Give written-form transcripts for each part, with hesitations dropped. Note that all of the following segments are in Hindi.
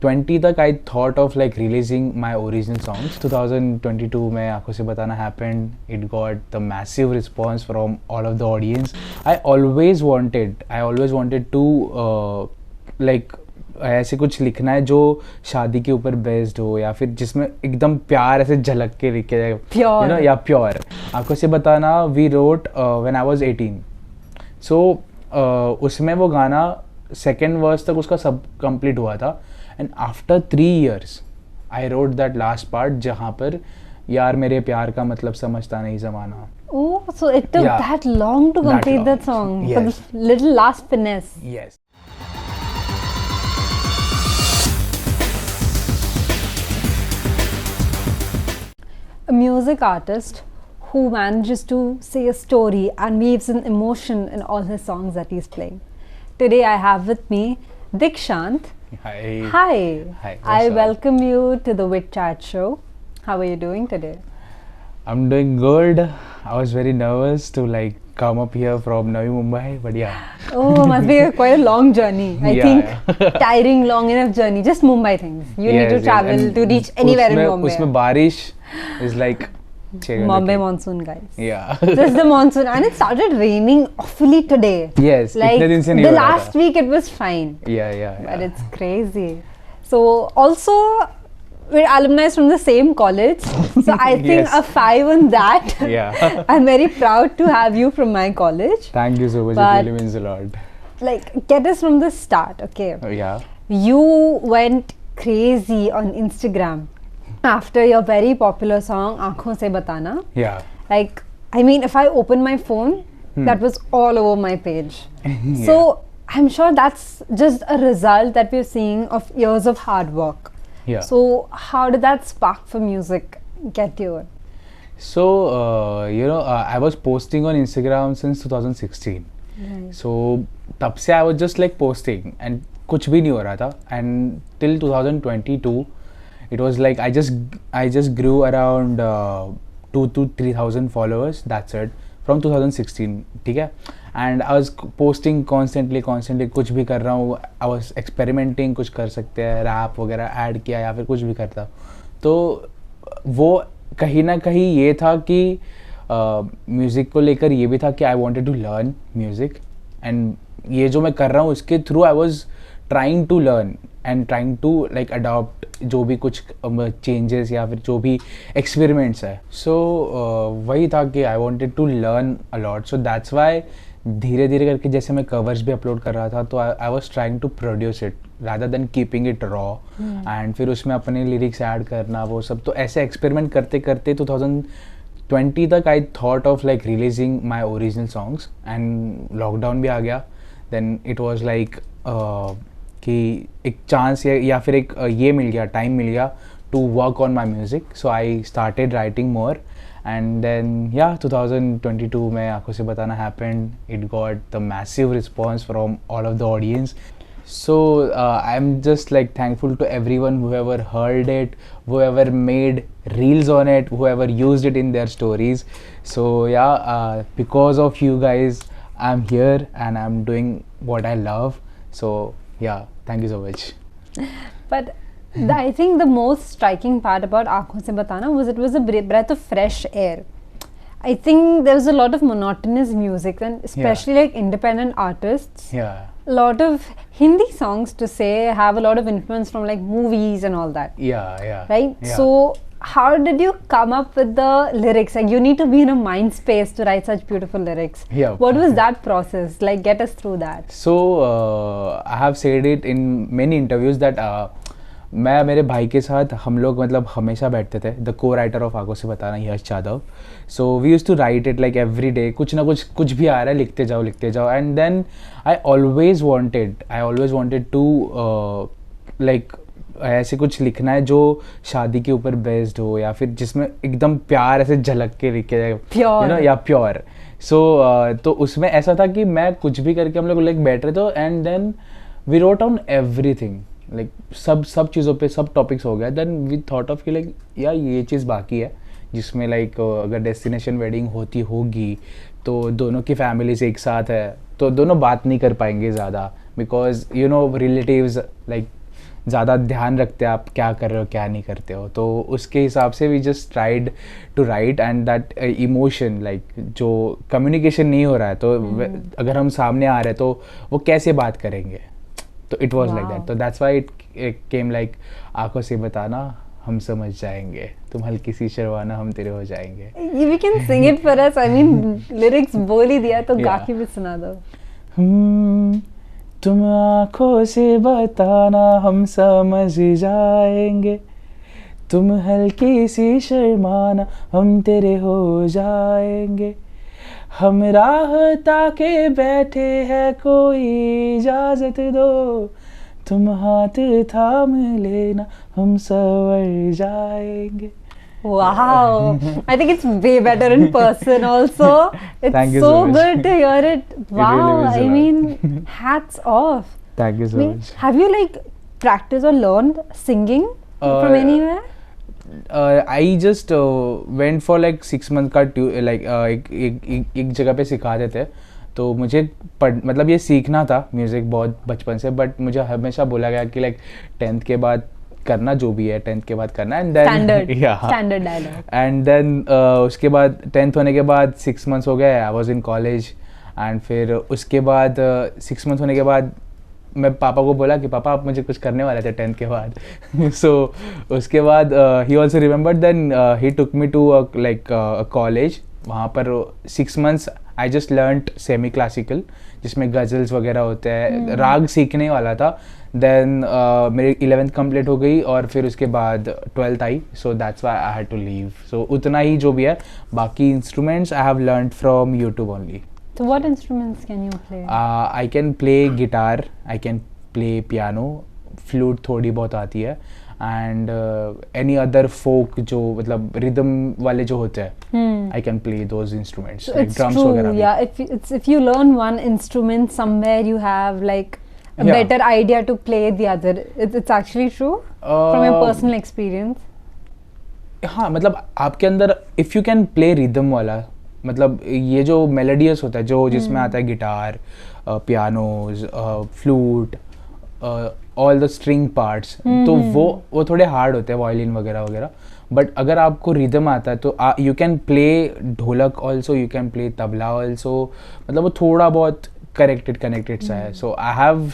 2020 तक I thought of like releasing my original songs. 2022 में आंखों से बताना happened. It got the massive response from all of the audience. I always wanted to like ऐसे कुछ लिखना है जो शादी के ऊपर बेस्ड हो या फिर जिसमें एकदम प्यार ऐसे झलक के लिखे जाए, Pure. you know, या प्योर. आंखों से बताना we wrote when I was 18. So उसमें वो गाना सेकेंड वर्स तक उसका सब कंप्लीट हुआ था. And after 3 years I wrote that last part जहाँ पर यार मेरे प्यार का मतलब समझता नहीं ज़माना. Oh, so it took Yeah. that long to That complete long. that song. For Yes. this little last finesse. Yes. A music artist who manages to say a story and weaves in emotion in all his songs that he's playing. Today I have with me Dikshant. Hi. Hi. Hi, I what's up? welcome you to the Wit Chat show. How are you doing today? I'm doing good. I was very nervous to like come up here from Navi Mumbai, but yeah. Oh, must be quite a long journny. I Yeah, think tiring, long enough journey. Just Mumbai things. You need to Yes, travel and to reach anywhere in उसमें Bombay. बारिश is like Bombay monsoon, guys. Yeah. Just the monsoon, and it started raining awfully today. Yes. Like इतने दिन से नहीं the हो रहा last था. week, it was fine, Yeah. but it's crazy. So also, we're alumni from the same college, so I think Yes. a 5 on that. Yeah. I'm very proud to have you from my college. Thank you so much. But- It really means a lot. Like, get us from the start, okay? Yeah. You went crazy on Instagram after your very popular song Aankhon Se Batana. Yeah. Like, I mean, if I open my phone, that was all over my page. Yeah. So I'm sure that's just a result that we're seeing of years of hard work. Yeah. So how did that spark for music get you? So I was posting on Instagram since 2016. So तब से I was just like posting and कुछ भी नहीं हो रहा था. And till 2022, it was like I just grew around 2 to 3,000 followers. That's it. From 2016, ठीक है. And I was posting constantly. कुछ भी कर रहा हूँ. I was experimenting. कुछ कर सकते हैं, रैप वगैरह ऐड किया या फिर कुछ भी करता. तो वो कहीं ना कहीं ये था कि म्यूज़िक को लेकर ये भी था कि I wanted to learn music. And ये जो मैं कर रहा हूँ इसके थ्रू I was trying to learn and trying to like adopt जो भी कुछ चेंजेस या फिर जो भी एक्सपेरिमेंट्स है. सो वही था कि I wanted to learn a lot. So that's why धीरे धीरे करके जैसे मैं कवर्स भी अपलोड कर रहा था तो I was trying to produce it rather than keeping it raw. And फिर उसमें अपने लिरिक्स ऐड करना वो सब. तो ऐसे एक्सपेरिमेंट करते करते 2020 तक I thought of like releasing my original songs. And lockdown भी आ गया. देन इट वॉज लाइक कि एक चांस या फिर एक ये मिल गया, टाइम मिल गया to work on my music. So I started writing more. And then 2022 में आंखों से बताना happened. It got the massive response from all of the audience. So I'm just like thankful to everyone whoever heard it, whoever made reels on it, whoever used it in their stories. So because of you guys, I'm here and I'm doing what I love. So thank you so much. But I think the most striking part about Aankhon Se Batana was it was a breath of fresh air. I think there was a lot of monotonous music, and especially like independent artists. Yeah. A lot of Hindi songs to say have a lot of influence from like movies and all that. Yeah. Right? Yeah. So how did you come up with the lyrics? Like, you need to be in a mind space to write such beautiful lyrics. Yeah. What was that process? Like, get us through that. So I have said it in many interviews that मैं मेरे भाई के साथ हम लोग मतलब हमेशा बैठते थे. द को राइटर ऑफ आंखों से बताना, Yash Yadav. So we use to write it like every day. कुछ ना कुछ भी आ रहा है, लिखते जाओ. And then I always wanted to like ऐसे कुछ लिखना है जो शादी के ऊपर बेस्ड हो या फिर जिसमें एकदम प्यार ऐसे झलक के लिखे जाए, Pure. या प्योर. सो तो उसमें ऐसा था कि मैं कुछ भी करके हम लोग लाइक बैठ रहे थे. And then we wrote on everything, like सब चीज़ों पे सब टॉपिक्स हो गया. देन वी थॉट ऑफ कि लाइक यार ये चीज़ बाकी है जिसमें लाइक अगर डेस्टिनेशन वेडिंग होगी तो दोनों की फैमिलीज एक साथ है तो दोनों बात नहीं कर पाएंगे ज़्यादा. बिकॉज रिलेटिव्स लाइक ज़्यादा ध्यान रखते आप क्या कर रहे हो क्या नहीं करते हो, तो उसके हिसाब से we just tried to write and that emotion like जो कम्युनिकेशन नहीं हो रहा है तो अगर हम सामने आ रहे हैं तो वो कैसे बात करेंगे, तो इट वॉज लाइक दैट, तो that's why it came like आंखों से बताना हम समझ जाएंगे, तुम हल्की सी शर्माना हम तेरे हो जाएंगे. We can sing it for us. I mean, lyrics बोल ही दिया तो गा Yeah. के भी सुना दो. तुम आंखों से बताना हम समझ जाएंगे, तुम हल्की सी शर्माना हम तेरे हो जाएंगे, हम राह ताके बैठे हैं कोई इजाजत दो, तुम हाथ थाम लेना हम सवर जाएंगे. Wow. I think it's way better in person also. It's Thank you so so much. good to hear it. Wow. really means a I lot. mean, hats off. Thank you so Wait, much. have you like practiced or learned singing from anywhere? I just went for like 6 month का like एक जगह पे सिखाते थे, तो मुझे मतलब ये सीखना था म्यूज़िक बहुत बचपन से, बट मुझे हमेशा बोला गया कि लाइक 10th के बाद करना जो भी है 10th के बाद करना, and then Standard dialogue. And then उसके बाद 10th होने के बाद 6 months हो गए, I was in college, and फिर उसके बाद 6 months होने के बाद मैं पापा को बोला कि पापा आप मुझे कुछ करने वाले थे 10th के बाद. सो उसके बाद ही also remember, then he took me to like college. वहाँ पर 6 months I just learned semi classical, जिसमें गज़ल्स वगैरह होते हैं, राग सीखने वाला था. देन मेरी 11th कंप्लीट हो गई और फिर उसके बाद 12th आई, so that's why I had to leave. सो उतना ही जो भी है, बाकी instruments I have learned from YouTube only. So what instruments can you play? I can play guitar, I can play piano, flute थोड़ी बहुत आती है, and any other folk जो मतलब rhythm वाले जो होते हैं, I can play those instruments, So like it's drums true, वगैरह भी. yeah. If you learn one instrument somewhere, you have like a Yeah. better idea to play the other. It's actually true from your personal experience. हाँ, मतलब आपके अंदर if you can play rhythm वाला, मतलब ये जो मेलोडियस होता है, जो जिसमें आता है guitar, pianos, flute, all the string parts, तो वो थोड़े हार्ड होते हैं, वायलिन वगैरह वगैरह. बट अगर आपको रिदम आता है तो you can play dholak also, you can play tabla also, मतलब वो थोड़ा बहुत कनेक्टेड सा है. So I have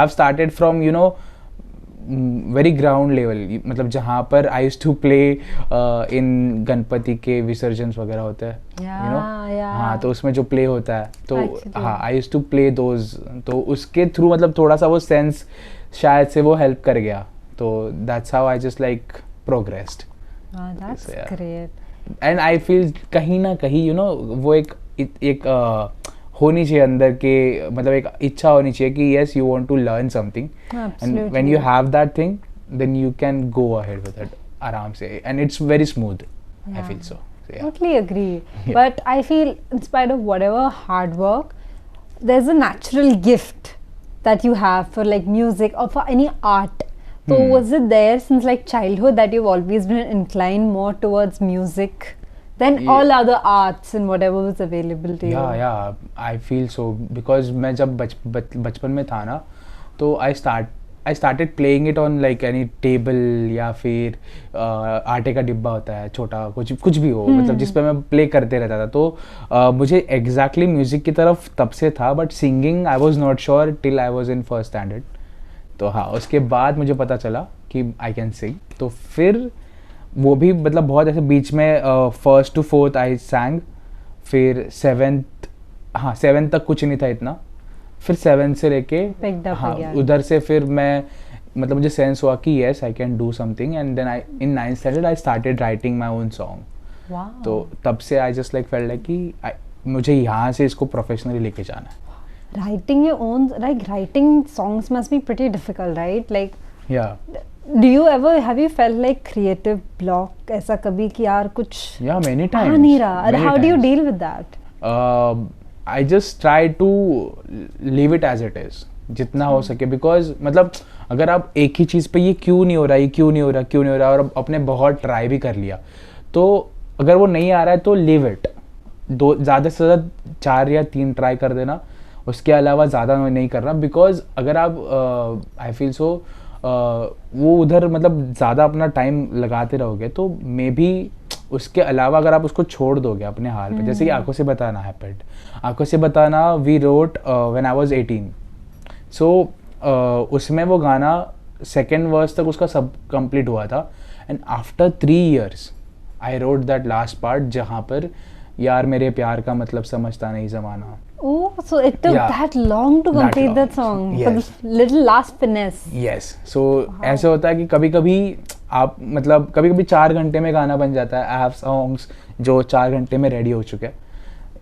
started from you know very ground level, मतलब जहाँ पर I used to play in Ganpati के विसर्जन वगैरह होते हैं, यू नो. हाँ, तो उसमें जो प्ले होता है, तो हाँ I used to play those, तो उसके थ्रू मतलब थोड़ा सा वो सेंस शायद से वो हेल्प कर गया, तो that's how I just like progressed. That's great. And I feel कहीं ना कहीं यू नो वो एक होनी चाहिए अंदर के, मतलब एक इच्छा होनी चाहिए कि yes you want to learn something, and when you have that thing then you can go ahead with it आराम से, and it's very smooth. I feel so. Yeah. Totally agree. But I feel in spite of whatever hard work, there's a natural gift that you have for like music or for any art. So was it there since like childhood that you've always been inclined more towards music than all other arts and whatever was available to you? Yeah, I feel so, because मैं जब बचपन में था ना, तो I started playing it on like any table, या फिर आटे का डिब्बा होता है छोटा, कुछ भी हो, मतलब जिस पे मैं प्ले करते रहता था. तो मुझे एग्जैक्टली म्यूजिक की तरफ तब से था, but singing I was not sure till I was in first standard. तो हाँ, उसके बाद मुझे पता चला कि आई कैन सिंग, तो फिर वो भी मतलब बहुत ऐसे बीच में 1st to 4th आई सैंग, फिर 7th तक कुछ नहीं था इतना, फिर 7th से लेके हाँ उधर से फिर मैं मतलब मुझे सेंस हुआ कि yes I can do something, and then in 9th standard I started writing my own song. Wow. तो तब से I just like felt like कि मुझे यहाँ से इसको प्रोफेशनली लेके जाना है. Writing your own, like writing songs must be pretty difficult, right? Like, yeah. Do you ever have you felt like creative block ऐसा कभी कि यार कुछ many times नहीं रहा? How do you deal with that? I just try to leave it as it is जितना हो सके, because मतलब अगर आप एक ही चीज़ पे ये क्यों नहीं हो रहा और अपने बहुत ट्राई भी कर लिया, तो अगर वो नहीं आ रहा है तो लीव इट. ज़्यादा से ज़्यादा 4 या 3 ट्राई कर देना, उसके अलावा ज़्यादा नहीं करना. बिकॉज अगर आप आई फील सो वो उधर मतलब ज़्यादा अपना टाइम लगाते रहोगे तो मे बी उसके अलावा अगर आप उसको छोड़ दोगे अपने हाल पे, जैसे कि आंखों से बताना हैपेंड, आंखों से बताना we wrote when I was 18, so उसमें वो गाना सेकेंड वर्स तक उसका सब कंप्लीट हुआ था and after 3 years I wrote that last part जहाँ पर यार मेरे प्यार का मतलब समझता नहीं ज़माना. Oh, so it took Yeah, that long to that complete long. that song for Yes. the little last finesse. Yes, so ऐसे होता है कि कभी कभी आप मतलब कभी कभी 4 घंटे में गाना बन जाता है. आई हैव सॉन्ग्स जो 4 घंटे में रेडी हो चुके हैं,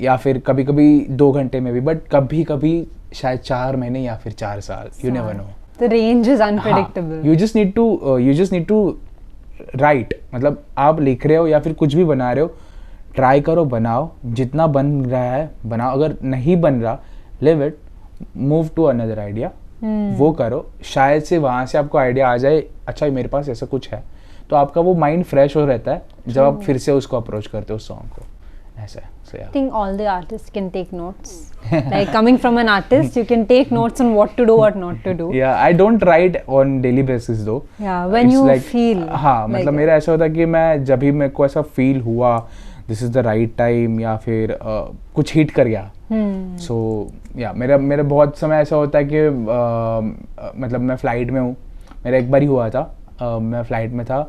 या फिर कभी कभी 2 घंटे में भी, बट कभी कभी शायद 4 महीने या फिर 4 साल, you never know. The range is unpredictable. You just need to write, मतलब आप लिख रहे हो या फिर कुछ भी बना रहे हो, ट्राई करो, बनाओ, जितना बन रहा है बनाओ, अगर नहीं बन रहा leave it, move to another idea, वो करो, शायद से वहाँ से आपको आइडिया आ जाए अच्छा मेरे पास ऐसा कुछ है, तो आपका वो माइंड फ्रेश हो रहता है जब आप फिर से उसको अप्रोच करते हो उस सॉन्ग को. ऐसा है. So, yeah. I think all the artists can take notes. Like coming from an artist, you can take notes on what to do, what not to do. Yeah, I don't write on daily basis though. Yeah, when It's you like, feel. हाँ, like मतलब मेरा ऐसा होता है कि मैं जब भी मेरे को ऐसा फील हुआ this is the right time, या फिर कुछ हिट कर गया, सो या मेरा बहुत समय ऐसा होता है कि मतलब मैं फ्लाइट में हूँ, मेरा एक बार ही हुआ था, मैं फ्लाइट में था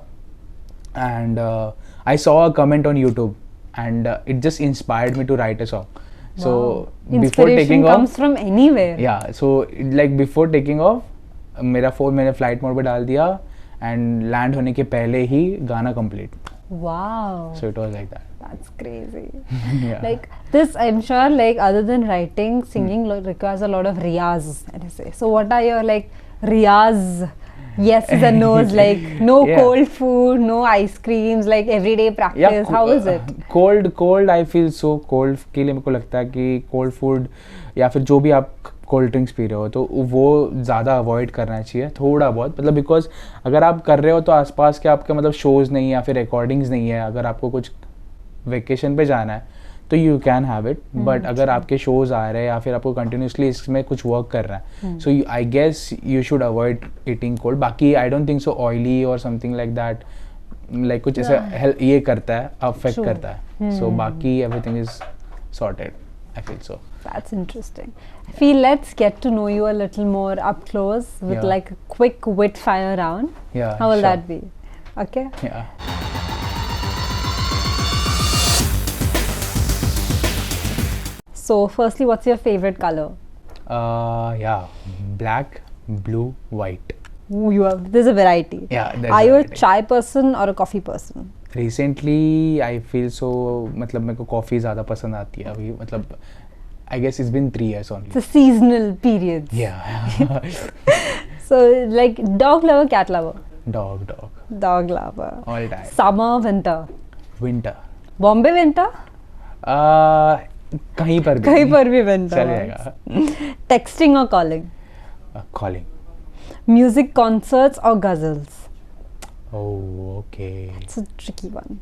and I saw a comment on YouTube and it just inspired me to write a song. So before Inspiration taking comes off, from anywhere. yeah, so like before taking off, मेरा फ़ोन मैंने फ्लाइट मोड पे डाल दिया एंड लैंड होने के पहले ही गाना complete. Wow. So it was like that. That's crazy. Yeah. Like this, I'm sure, like other than writing, singing requires a lot of riyaz, I'd say. So what are your like riyaz yeses and nos, like no Yeah. cold food, no ice creams, like everyday practice? How is it? Cold I feel so cold के लिए मेरे को लगता है कि कोल्ड फूड या फिर जो भी आप कोल्ड ड्रिंक्स पी रहे हो तो वो ज़्यादा अवॉइड करना चाहिए थोड़ा बहुत, मतलब बिकॉज अगर आप कर रहे हो तो आसपास के आपके मतलब शोज़ नहीं है या फिर रिकॉर्डिंग्स नहीं है, अगर आपको कुछ वेकेशन पे जाना है तो you can have it, but अगर आपके शोज़ आ रहे हैं या फिर आपको कंटिन्यूसली इसमें कुछ वर्क कर रहा है, so I guess you should avoid eating cold. बाकी I don't think so oily और समथिंग लाइक दैट, लाइक कुछ ऐसा ये करता है, अफेक्ट करता है. सो बाकी everything is sorted, I feel so. That's interesting. I feel let's get to know you a little more up close with Yeah. like a quick wit fire round. Yeah, How will sure. that be? Okay. Yeah. So firstly, what's your favorite color? Yeah, black, blue, white. Ooh, you have, there's a variety. Yeah, there's Are you a variety. chai person or a coffee person? Recently I feel so, मतलब मेरे को कॉफ़ी ज़्यादा पसंद आती है अभी, मतलब I guess it's been 3 years only. It's a seasonal period. Yeah. So like dog lover, cat lover? Dog. Dog lover. All time. Summer, winter? Winter. Bombay winter? कहीं पर भी. कहीं पर भी winter. चल जाएगा. Texting or calling? Calling. Music concerts or ghazals? Oh, okay. It's a tricky one.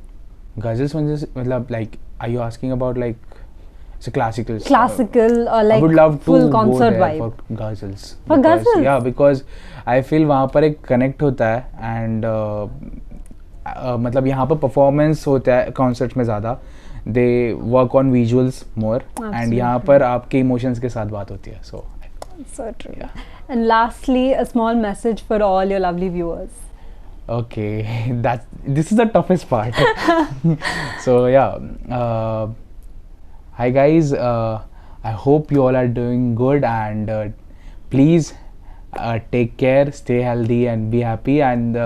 Ghazals मतलब like, are you asking about like it's a classical? Classical or I like would love to full go concert there vibe? for ghazals. For ghazals? Yeah, because I feel वहाँ पर एक connect होता है and मतलब यहाँ पर performance होता है concerts में ज़्यादा, they work on visuals more and यहाँ पर आपके emotions के साथ बात होती है, so. So true. Yeah. And lastly, a small message for all your lovely viewers. Okay, this is the toughest part. So yeah, hi guys, I hope you all are doing good and please take care, stay healthy and be happy, and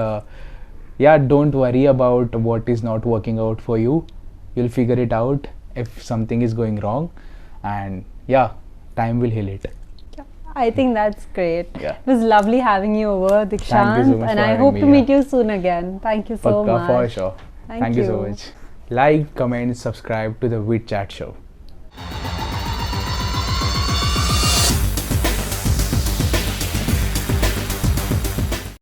yeah, don't worry about what is not working out for you. You'll figure it out if something is going wrong, and yeah, time will heal it. I think that's great. Yeah. It was lovely having you over, Dikshant. Thank you so much and for I having hope me, to yeah. meet you soon again. Thank you so Pakka, much. for sure. Thank Thank you so you. much. Like, comment, subscribe to the Wit Chat Show.